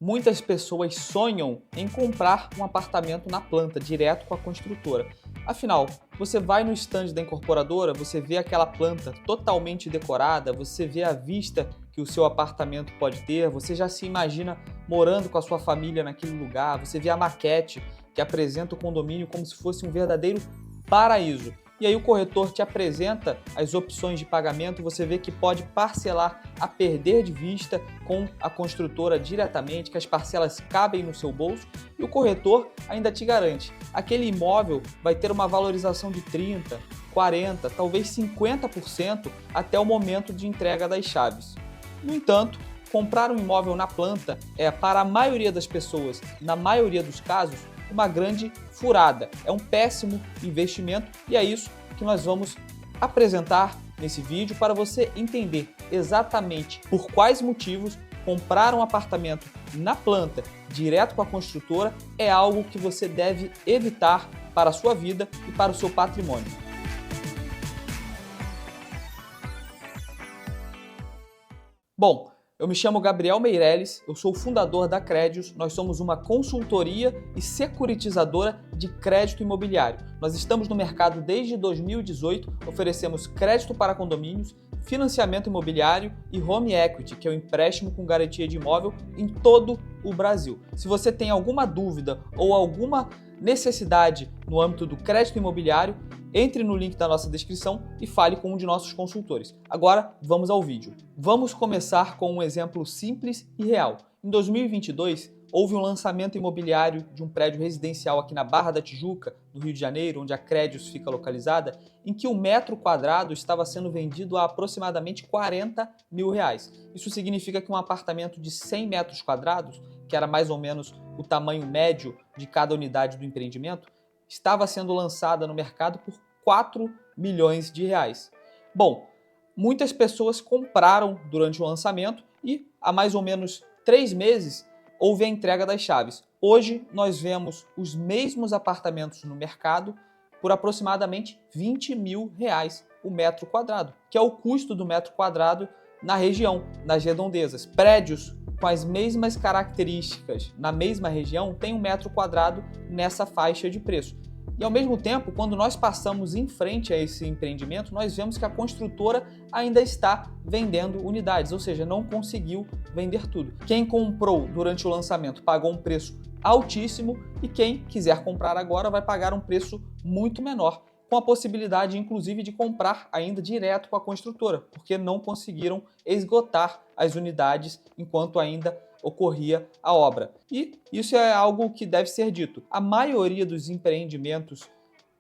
Muitas pessoas sonham em comprar um apartamento na planta, direto com a construtora. Afinal, você vai no stand da incorporadora, você vê aquela planta totalmente decorada, você vê a vista que o seu apartamento pode ter, você já se imagina morando com a sua família naquele lugar, você vê a maquete que apresenta o condomínio como se fosse um verdadeiro paraíso. E aí o corretor te apresenta as opções de pagamento, você vê que pode parcelar a perder de vista com a construtora diretamente, que as parcelas cabem no seu bolso, e o corretor ainda te garante, aquele imóvel vai ter uma valorização de 30%, 40%, talvez 50% até o momento de entrega das chaves. No entanto, comprar um imóvel na planta é, para a maioria das pessoas, na maioria dos casos, uma grande furada. É um péssimo investimento e é isso que nós vamos apresentar nesse vídeo para você entender exatamente por quais motivos comprar um apartamento na planta direto com a construtora é algo que você deve evitar para a sua vida e para o seu patrimônio. Bom, eu me chamo Gabriel Meirelles, eu sou o fundador da Crédios, nós somos uma consultoria e securitizadora de crédito imobiliário. Nós estamos no mercado desde 2018, oferecemos crédito para condomínios, financiamento imobiliário e home equity, que é o empréstimo com garantia de imóvel em todo o Brasil. Se você tem alguma dúvida ou alguma necessidade no âmbito do crédito imobiliário, entre no link da nossa descrição e fale com um de nossos consultores. Agora, vamos ao vídeo. Vamos começar com um exemplo simples e real. Em 2022, houve um lançamento imobiliário de um prédio residencial aqui na Barra da Tijuca, no Rio de Janeiro, onde a Crédios fica localizada, em que o metro quadrado estava sendo vendido a aproximadamente R$40 mil. Isso significa que um apartamento de 100 metros quadrados, que era mais ou menos o tamanho médio de cada unidade do empreendimento, estava sendo lançada no mercado por R$4 milhões. Bom, muitas pessoas compraram durante o lançamento e há mais ou menos 3 meses houve a entrega das chaves. Hoje nós vemos os mesmos apartamentos no mercado por aproximadamente R$20 mil o metro quadrado, que é o custo do metro quadrado na região, nas redondezas. Prédios com as mesmas características na mesma região têm um metro quadrado nessa faixa de preço. E ao mesmo tempo, quando nós passamos em frente a esse empreendimento, nós vemos que a construtora ainda está vendendo unidades, ou seja, não conseguiu vender tudo. Quem comprou durante o lançamento pagou um preço altíssimo e quem quiser comprar agora vai pagar um preço muito menor, com a possibilidade, inclusive, de comprar ainda direto com a construtora, porque não conseguiram esgotar as unidades enquanto ainda ocorria a obra. E isso é algo que deve ser dito. A maioria dos empreendimentos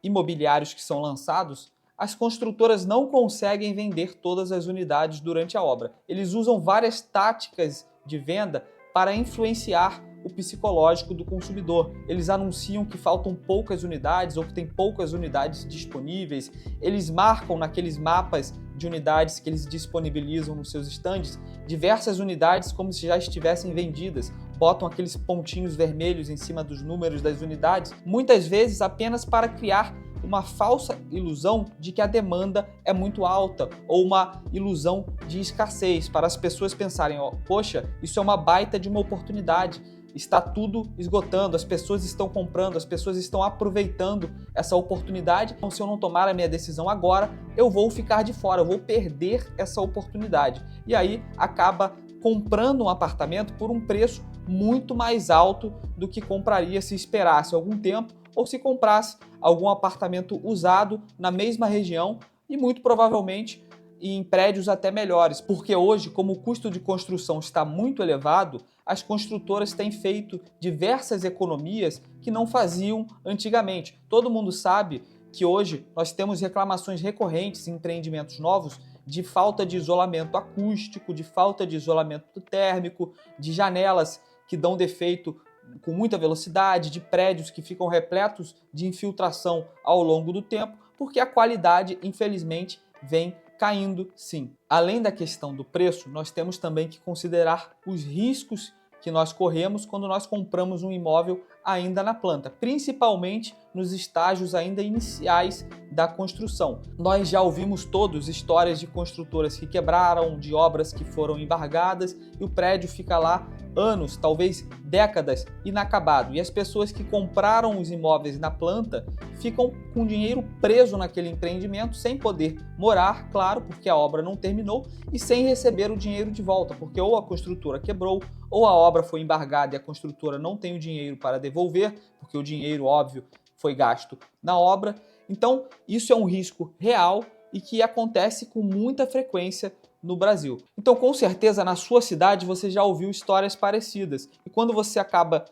imobiliários que são lançados, as construtoras não conseguem vender todas as unidades durante a obra. Eles usam várias táticas de venda para influenciar o psicológico do consumidor. Eles anunciam que faltam poucas unidades ou que tem poucas unidades disponíveis. Eles marcam naqueles mapas de unidades que eles disponibilizam nos seus estandes diversas unidades como se já estivessem vendidas. Botam aqueles pontinhos vermelhos em cima dos números das unidades, muitas vezes apenas para criar uma falsa ilusão de que a demanda é muito alta ou uma ilusão de escassez, para as pessoas pensarem, poxa, isso é uma baita de uma oportunidade. Está tudo esgotando, as pessoas estão comprando, as pessoas estão aproveitando essa oportunidade. Então, se eu não tomar a minha decisão agora, eu vou ficar de fora, eu vou perder essa oportunidade. E aí acaba comprando um apartamento por um preço muito mais alto do que compraria se esperasse algum tempo ou se comprasse algum apartamento usado na mesma região e muito provavelmente em prédios até melhores, porque hoje, como o custo de construção está muito elevado, as construtoras têm feito diversas economias que não faziam antigamente. Todo mundo sabe que hoje nós temos reclamações recorrentes em empreendimentos novos de falta de isolamento acústico, de falta de isolamento térmico, de janelas que dão defeito com muita velocidade, de prédios que ficam repletos de infiltração ao longo do tempo, porque a qualidade, infelizmente, vem caindo sim. Além da questão do preço, nós temos também que considerar os riscos que nós corremos quando nós compramos um imóvel ainda na planta, principalmente nos estágios ainda iniciais da construção. Nós já ouvimos todos histórias de construtoras que quebraram, de obras que foram embargadas e o prédio fica lá anos, talvez décadas, inacabado. E as pessoas que compraram os imóveis na planta ficam com dinheiro preso naquele empreendimento, sem poder morar, claro, porque a obra não terminou, e sem receber o dinheiro de volta, porque ou a construtora quebrou, ou a obra foi embargada e a construtora não tem o dinheiro para devolver, porque o dinheiro, óbvio, foi gasto na obra. Então, isso é um risco real e que acontece com muita frequência no Brasil. Então, com certeza, na sua cidade você já ouviu histórias parecidas. E quando você acaba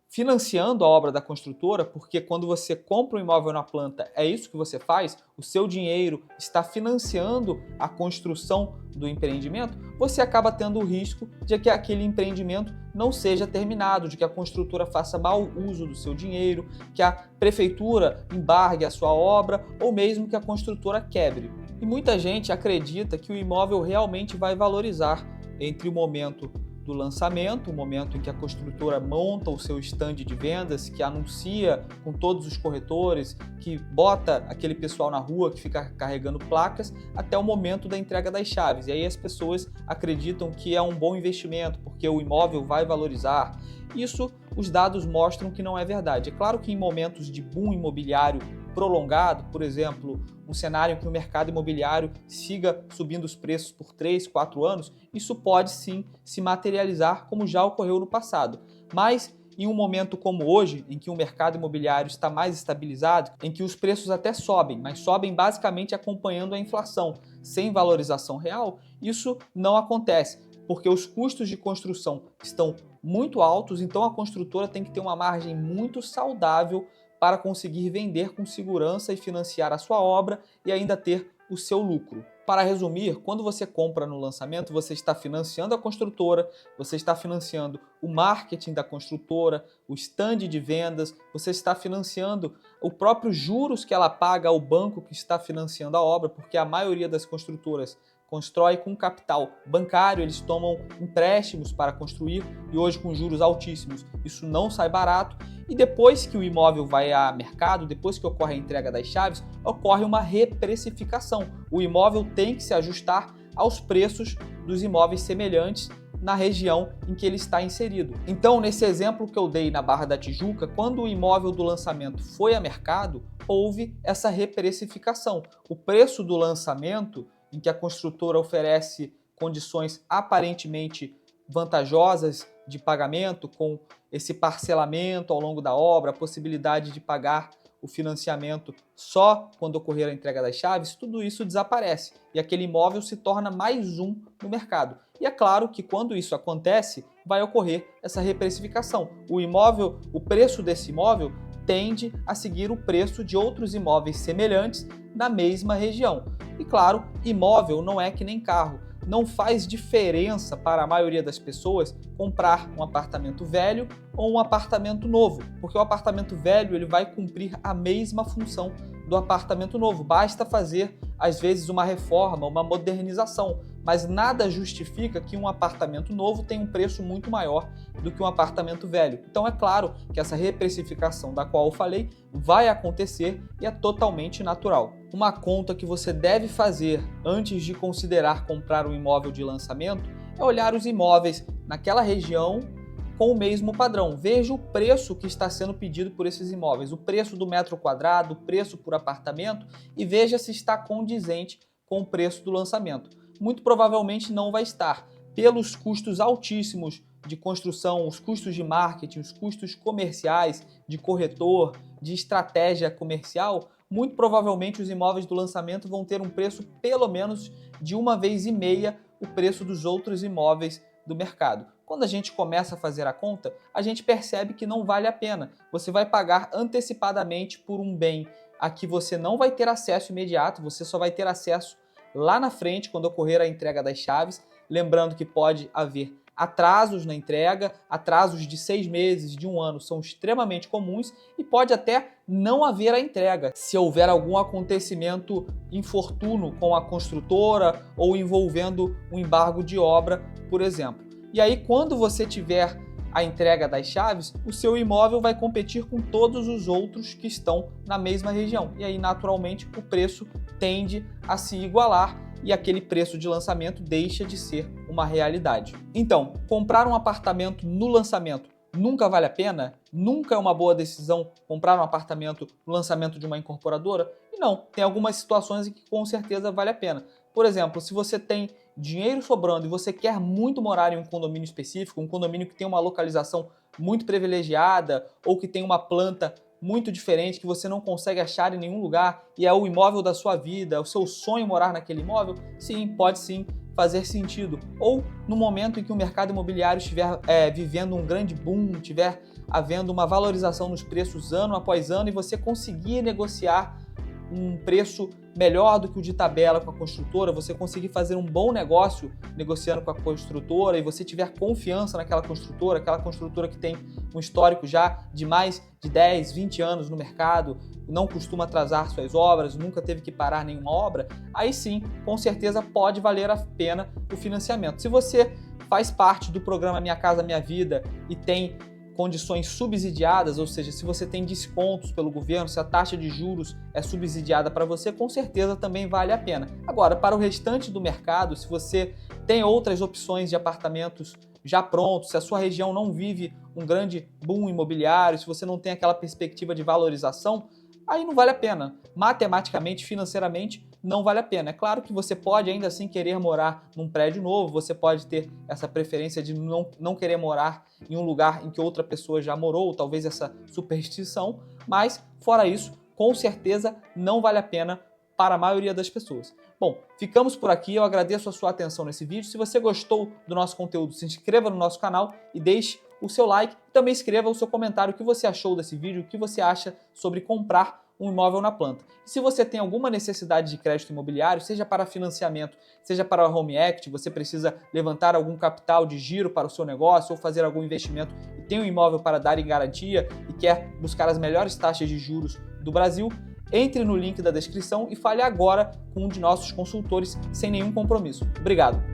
financiando a obra da construtora, porque quando você compra um imóvel na planta, é isso que você faz, o seu dinheiro está financiando a construção do empreendimento, você acaba tendo o risco de que aquele empreendimento não seja terminado, de que a construtora faça mau uso do seu dinheiro, que a prefeitura embargue a sua obra ou mesmo que a construtora quebre. E muita gente acredita que o imóvel realmente vai valorizar entre o momento do lançamento, o momento em que a construtora monta o seu stand de vendas, que anuncia com todos os corretores, que bota aquele pessoal na rua que fica carregando placas, até o momento da entrega das chaves. E aí as pessoas acreditam que é um bom investimento, porque o imóvel vai valorizar. Isso, os dados mostram que não é verdade. É claro que em momentos de boom imobiliário prolongado, por exemplo, um cenário em que o mercado imobiliário siga subindo os preços por 3, 4 anos, isso pode sim se materializar como já ocorreu no passado. Mas em um momento como hoje, em que o mercado imobiliário está mais estabilizado, em que os preços até sobem, mas sobem basicamente acompanhando a inflação, sem valorização real, isso não acontece, porque os custos de construção estão muito altos, então a construtora tem que ter uma margem muito saudável para conseguir vender com segurança e financiar a sua obra e ainda ter o seu lucro. Para resumir, quando você compra no lançamento, você está financiando a construtora, você está financiando o marketing da construtora, o stand de vendas, você está financiando o próprio juros que ela paga ao banco que está financiando a obra, porque a maioria das construtoras constrói com capital bancário, eles tomam empréstimos para construir e hoje com juros altíssimos isso não sai barato. E depois que o imóvel vai a mercado, depois que ocorre a entrega das chaves, ocorre uma reprecificação. O imóvel tem que se ajustar aos preços dos imóveis semelhantes na região em que ele está inserido. Então, nesse exemplo que eu dei na Barra da Tijuca, quando o imóvel do lançamento foi a mercado, houve essa reprecificação. O preço do lançamento, em que a construtora oferece condições aparentemente vantajosas de pagamento, com esse parcelamento ao longo da obra, a possibilidade de pagar o financiamento só quando ocorrer a entrega das chaves, tudo isso desaparece e aquele imóvel se torna mais um no mercado. E é claro que quando isso acontece, vai ocorrer essa reprecificação. O preço desse imóvel tende a seguir o preço de outros imóveis semelhantes na mesma região. E claro, imóvel não é que nem carro. Não faz diferença para a maioria das pessoas comprar um apartamento velho ou um apartamento novo, porque o apartamento velho ele vai cumprir a mesma função do apartamento novo. Basta fazer, às vezes, uma reforma, uma modernização, mas nada justifica que um apartamento novo tenha um preço muito maior do que um apartamento velho. Então é claro que essa reprecificação da qual eu falei vai acontecer e é totalmente natural. Uma conta que você deve fazer antes de considerar comprar um imóvel de lançamento é olhar os imóveis naquela região com o mesmo padrão. Veja o preço que está sendo pedido por esses imóveis, o preço do metro quadrado, o preço por apartamento e veja se está condizente com o preço do lançamento. Muito provavelmente não vai estar, pelos custos altíssimos de construção, os custos de marketing, os custos comerciais, de corretor, de estratégia comercial. Muito provavelmente os imóveis do lançamento vão ter um preço pelo menos de 1,5 vezes o preço dos outros imóveis do mercado. Quando a gente começa a fazer a conta, a gente percebe que não vale a pena. Você vai pagar antecipadamente por um bem a que você não vai ter acesso imediato, você só vai ter acesso lá na frente quando ocorrer a entrega das chaves. Lembrando que pode haver atrasos na entrega, atrasos de 6 meses, de 1 ano são extremamente comuns e pode até não haver a entrega, se houver algum acontecimento infortuno com a construtora ou envolvendo um embargo de obra, por exemplo. E aí, quando você tiver a entrega das chaves, o seu imóvel vai competir com todos os outros que estão na mesma região. E aí, naturalmente, o preço tende a se igualar e aquele preço de lançamento deixa de ser uma realidade. Então, comprar um apartamento no lançamento nunca vale a pena? Nunca é uma boa decisão comprar um apartamento no lançamento de uma incorporadora? E não, tem algumas situações em que com certeza vale a pena. Por exemplo, se você tem dinheiro sobrando e você quer muito morar em um condomínio específico, um condomínio que tem uma localização muito privilegiada ou que tem uma planta muito diferente que você não consegue achar em nenhum lugar e é o imóvel da sua vida, é o seu sonho morar naquele imóvel, sim, pode sim fazer sentido. Ou no momento em que o mercado imobiliário estiver vivendo um grande boom, estiver havendo uma valorização nos preços ano após ano e você conseguir negociar um preço melhor do que o de tabela com a construtora, você conseguir fazer um bom negócio negociando com a construtora e você tiver confiança naquela construtora, aquela construtora que tem um histórico já de mais de 10, 20 anos no mercado, não costuma atrasar suas obras, nunca teve que parar nenhuma obra, aí sim, com certeza pode valer a pena o financiamento. Se você faz parte do programa Minha Casa Minha Vida e tem condições subsidiadas, ou seja, se você tem descontos pelo governo, se a taxa de juros é subsidiada para você, com certeza também vale a pena. Agora, para o restante do mercado, se você tem outras opções de apartamentos já prontos, se a sua região não vive um grande boom imobiliário, se você não tem aquela perspectiva de valorização, aí não vale a pena. Matematicamente, financeiramente, não vale a pena. É claro que você pode ainda assim querer morar num prédio novo, você pode ter essa preferência de não querer morar em um lugar em que outra pessoa já morou, talvez essa superstição, mas fora isso, com certeza não vale a pena para a maioria das pessoas. Bom, ficamos por aqui, eu agradeço a sua atenção nesse vídeo. Se você gostou do nosso conteúdo, se inscreva no nosso canal e deixe o seu like. Também escreva o seu comentário, o que você achou desse vídeo, o que você acha sobre comprar um imóvel na planta. E se você tem alguma necessidade de crédito imobiliário, seja para financiamento, seja para home equity, você precisa levantar algum capital de giro para o seu negócio ou fazer algum investimento e tem um imóvel para dar em garantia e quer buscar as melhores taxas de juros do Brasil, entre no link da descrição e fale agora com um de nossos consultores sem nenhum compromisso. Obrigado!